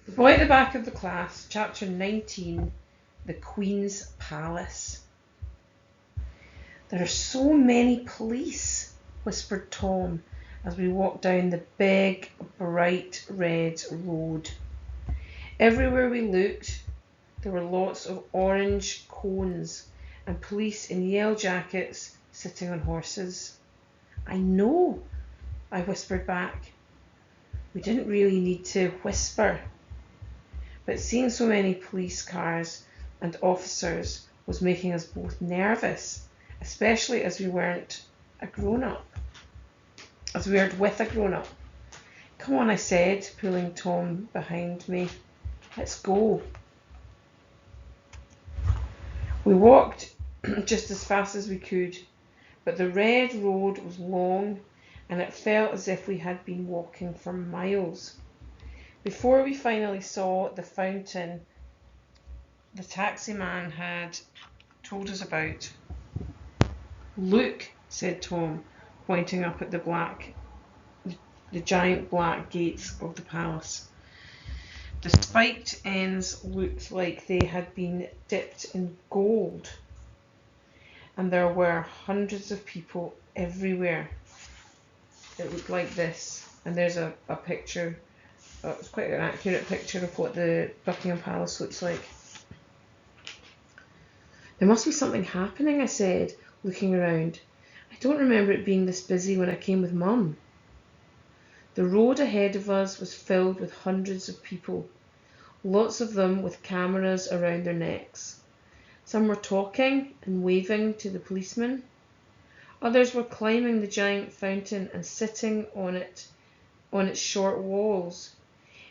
The boy at the back of the class, chapter 19, the Queen's Palace. There are so many police, whispered Tom as we walked down the big, bright red road. Everywhere we looked, there were lots of orange cones and police in yellow jackets sitting on horses. I know, I whispered back. We didn't really need to whisper, but seeing so many police cars and officers was making us both nervous, especially as we weren't with a grown-up. Come on, I said, pulling Tom behind me. Let's go. We walked just as fast as we could, but the red road was long and it felt as if we had been walking for miles. Before we finally saw the fountain the taxi man had told us about. Look, said Tom, pointing up at the giant black gates of the palace. The spiked ends looked like they had been dipped in gold, and there were hundreds of people everywhere. It looked like this, and there's a picture. It's quite an accurate picture of what the Buckingham Palace looks like. There must be something happening, I said, looking around. I don't remember it being this busy when I came with Mum. The road ahead of us was filled with hundreds of people, lots of them with cameras around their necks. Some were talking and waving to the policemen. Others were climbing the giant fountain and sitting on its short walls,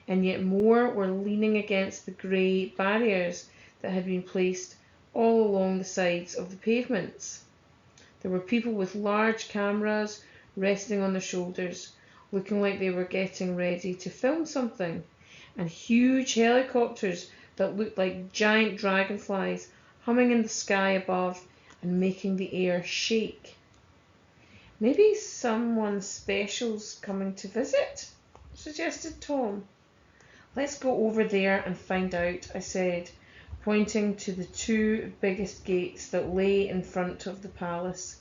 and yet more were leaning against the grey barriers that had been placed all along the sides of the pavements. There were people with large cameras resting on their shoulders, looking like they were getting ready to film something, and huge helicopters that looked like giant dragonflies humming in the sky above and making the air shake. Maybe someone special's coming to visit, suggested Tom. Let's go over there and find out, I said, pointing to the two biggest gates that lay in front of the palace.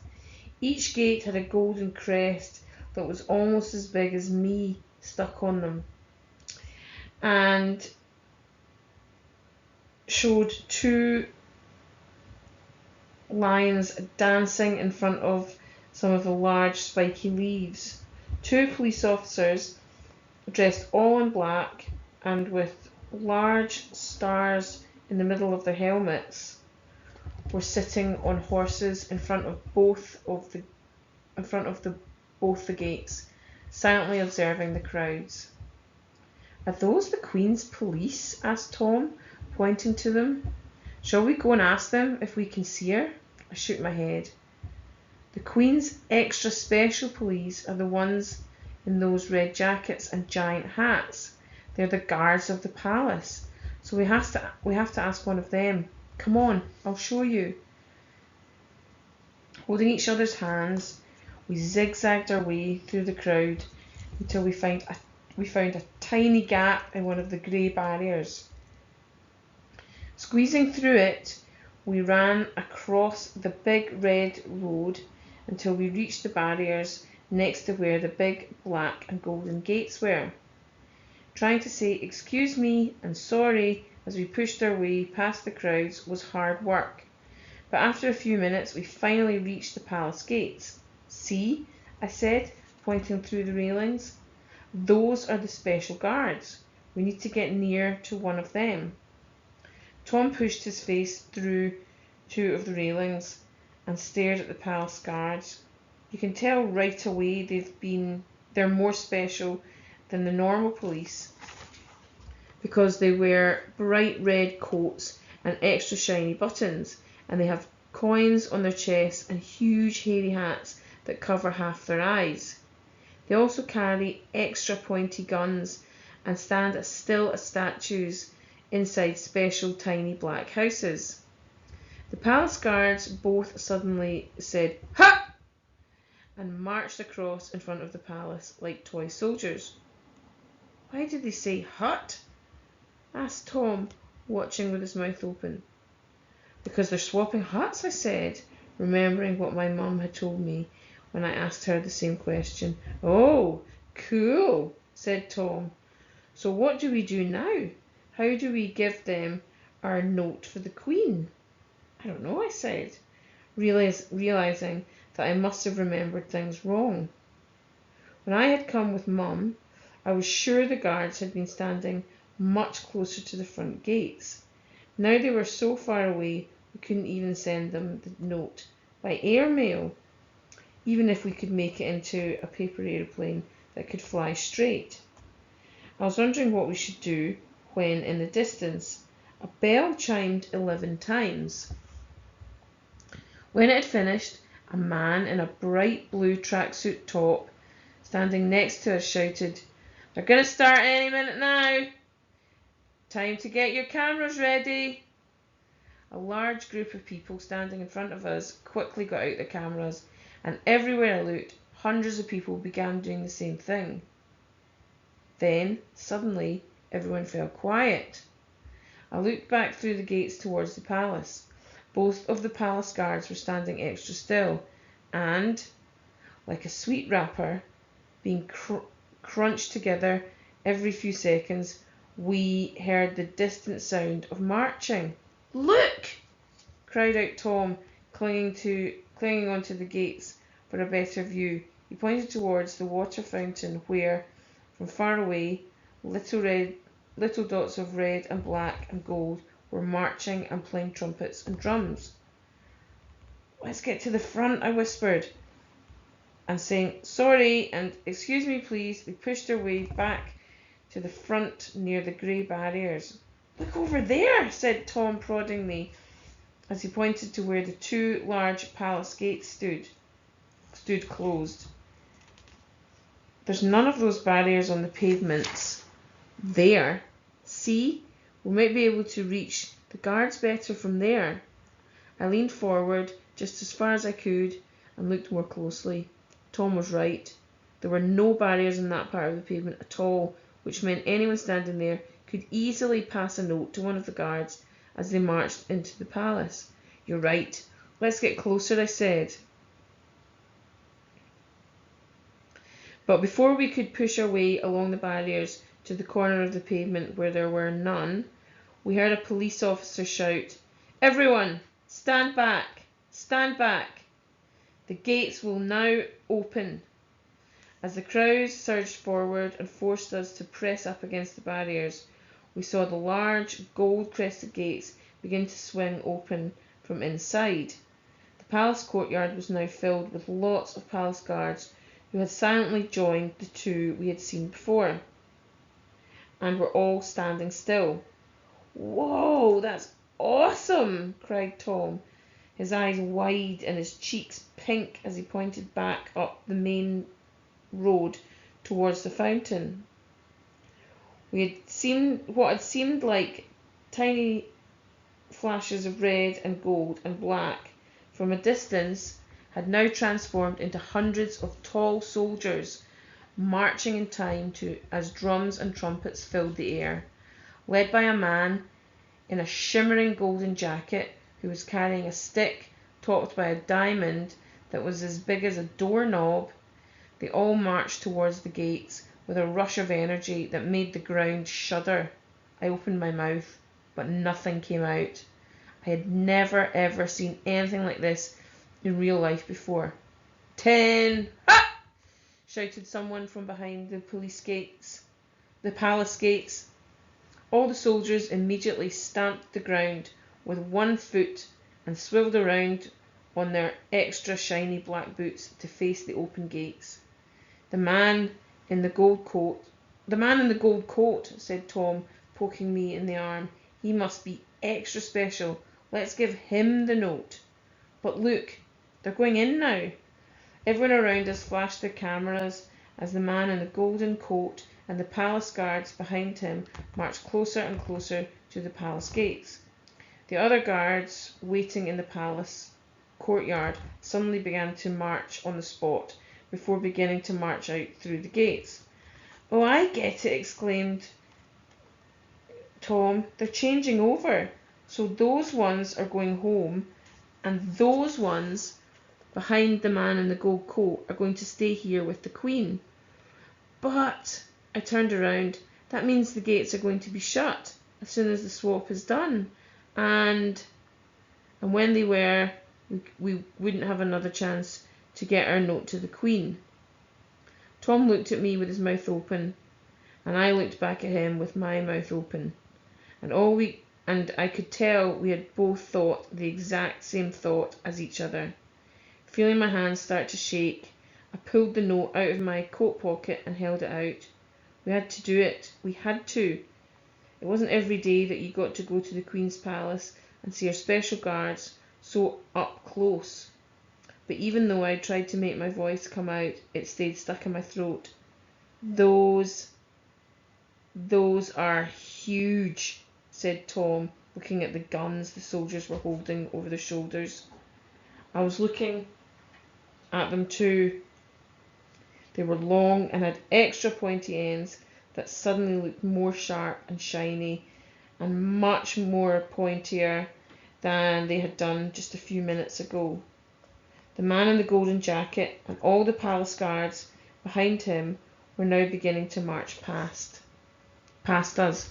Each gate had a golden crest that was almost as big as me stuck on them, and showed two lions dancing in front of some of the large spiky leaves. Two police officers, dressed all in black and with large stars in the middle of their helmets, were sitting on horses in front of both the gates, silently observing the crowds. Are those the Queen's police? Asked Tom, pointing to them. Shall we go and ask them if we can see her? I shook my head. The Queen's extra special police are the ones in those red jackets and giant hats. They're the guards of the palace. So we have to ask one of them. Come on, I'll show you. Holding each other's hands, we zigzagged our way through the crowd until we found a tiny gap in one of the grey barriers. Squeezing through it, we ran across the big red road until we reached the barriers next to where the big black and golden gates were. Trying to say excuse me and sorry as we pushed our way past the crowds was hard work, but after a few minutes we finally reached the palace gates. See, I said, pointing through the railings. Those are the special guards. We need to get near to one of them. Tom pushed his face through two of the railings and stared at the palace guards. You can tell right away they're more special than the normal police because they wear bright red coats and extra shiny buttons, and they have coins on their chests and huge hairy hats that cover half their eyes. They also carry extra pointy guns and stand as still as statues inside special tiny black houses. The palace guards both suddenly said, "Ha!" and marched across in front of the palace like toy soldiers. Why did they say hut? asked Tom, watching with his mouth open. Because they're swapping huts, I said, remembering what my mum had told me when I asked her the same question. Oh, cool, said Tom. So what do we do now? How do we give them our note for the Queen? I don't know, I said, realising that I must have remembered things wrong. When I had come with Mum, I was sure the guards had been standing much closer to the front gates. Now they were so far away we couldn't even send them the note by airmail, even if we could make it into a paper aeroplane that could fly straight. I was wondering what we should do when, in the distance, a bell chimed 11 times. When it had finished, a man in a bright blue tracksuit top standing next to us shouted, "They're going to start any minute now. Time to get your cameras ready." A large group of people standing in front of us quickly got out their cameras, and everywhere I looked, hundreds of people began doing the same thing. Then, suddenly, everyone fell quiet. I looked back through the gates towards the palace. Both of the palace guards were standing extra still, and, like a sweet wrapper, being crunched together every few seconds, we heard the distant sound of marching. "Look!" cried out Tom, clinging onto the gates for a better view. He pointed towards the water fountain where, from far away, little dots of red and black and gold were marching and playing trumpets and drums. "Let's get to the front," I whispered, and saying "sorry" and "excuse me please," we pushed our way back to the front near the grey barriers. "Look over there," said Tom, prodding me, as he pointed to where the two large palace gates stood closed. "There's none of those barriers on the pavements there. See, we might be able to reach the guards better from there." I leaned forward just as far as I could and looked more closely. Tom was right. There were no barriers on that part of the pavement at all, which meant anyone standing there could easily pass a note to one of the guards as they marched into the palace. "You're right. Let's get closer," I said. But before we could push our way along the barriers to the corner of the pavement where there were none, we heard a police officer shout, "Everyone, stand back! Stand back! The gates will now open." As the crowds surged forward and forced us to press up against the barriers, we saw the large gold-crested gates begin to swing open from inside. The palace courtyard was now filled with lots of palace guards who had silently joined the two we had seen before, and were all standing still. "Whoa, that's awesome!" cried Tom, his eyes wide and his cheeks pink as he pointed back up the main road towards the fountain. What had seemed like tiny flashes of red and gold and black from a distance had now transformed into hundreds of tall soldiers marching in time as drums and trumpets filled the air, led by a man in a shimmering golden jacket who was carrying a stick topped by a diamond that was as big as a doorknob. They all marched towards the gates with a rush of energy that made the ground shudder. I opened my mouth, but nothing came out. I had never ever seen anything like this in real life before. "10! Ha!" shouted someone from behind the palace gates. All the soldiers immediately stamped the ground with one foot and swiveled around on their extra shiny black boots to face the open gates. The man in the gold coat, said Tom, poking me in the arm. "He must be extra special. Let's give him the note." "But look, they're going in now." Everyone around us flashed their cameras as the man in the golden coat and the palace guards behind him marched closer and closer to the palace gates. The other guards waiting in the palace courtyard suddenly began to march on the spot before beginning to march out through the gates. "Oh, I get it," exclaimed Tom, they're changing over. So those ones are going home, and those ones behind the man in the gold coat are going to stay here with the Queen. But, I turned around, that means the gates are going to be shut as soon as the swap is done. And when they were, we wouldn't have another chance to get our note to the Queen. Tom looked at me with his mouth open, and I looked back at him with my mouth open. And I could tell we had both thought the exact same thought as each other. Feeling my hands start to shake, I pulled the note out of my coat pocket and held it out. We had to do it. We had to. It wasn't every day that you got to go to the Queen's Palace and see her special guards so up close. But even though I tried to make my voice come out, it stayed stuck in my throat. Those are huge, said Tom, looking at the guns the soldiers were holding over their shoulders. I was looking at them too. They were long and had extra pointy ends that suddenly looked more sharp and shiny and much more pointier than they had done just a few minutes ago. The man in the golden jacket and all the palace guards behind him were now beginning to march past us.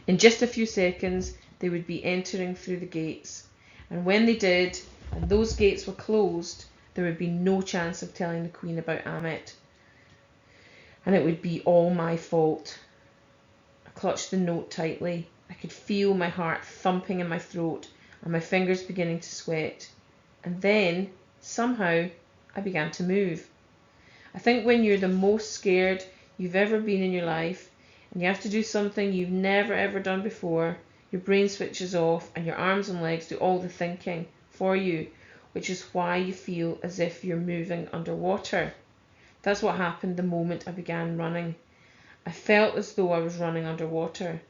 In just a few seconds, they would be entering through the gates. And when they did, and those gates were closed, there would be no chance of telling the Queen about Amit. And it would be all my fault. I clutched the note tightly. I could feel my heart thumping in my throat and my fingers beginning to sweat. And then, somehow, I began to move. I think when you're the most scared you've ever been in your life, and you have to do something you've never ever done before, your brain switches off and your arms and legs do all the thinking for you, which is why you feel as if you're moving underwater. That's what happened the moment I began running. I felt as though I was running underwater,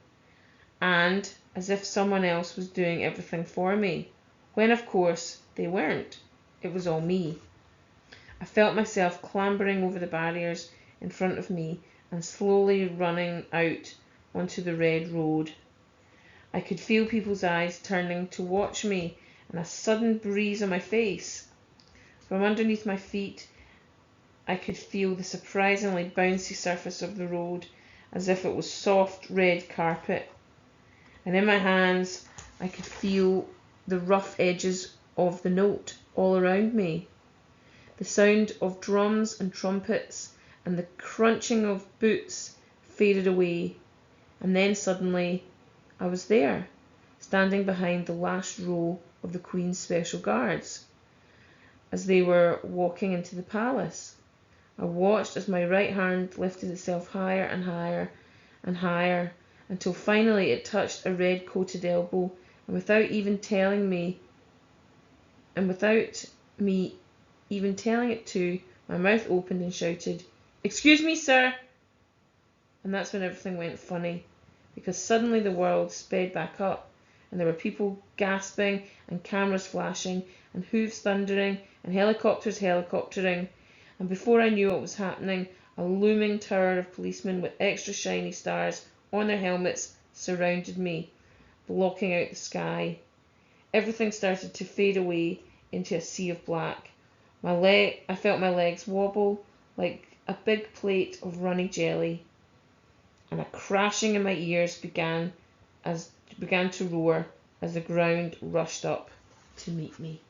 and as if someone else was doing everything for me, when of course they weren't. It was all me. I felt myself clambering over the barriers in front of me and slowly running out onto the red road. I could feel people's eyes turning to watch me and a sudden breeze on my face. From underneath my feet, I could feel the surprisingly bouncy surface of the road as if it was soft red carpet. And in my hands, I could feel the rough edges of the note all around me. The sound of drums and trumpets and the crunching of boots faded away, and then suddenly I was there, standing behind the last row of the Queen's special guards as they were walking into the palace. I watched as my right hand lifted itself higher and higher and higher until finally it touched a red-coated elbow, and without me even telling it to, my mouth opened and shouted, "Excuse me, sir!" And that's when everything went funny, because suddenly the world sped back up, and there were people gasping, and cameras flashing, and hooves thundering, and helicopters helicoptering, and before I knew what was happening, a looming tower of policemen with extra shiny stars on their helmets surrounded me, blocking out the sky. Everything started to fade away into a sea of black. I felt my legs wobble like a big plate of runny jelly, and a crashing in my ears began to roar as the ground rushed up to meet me.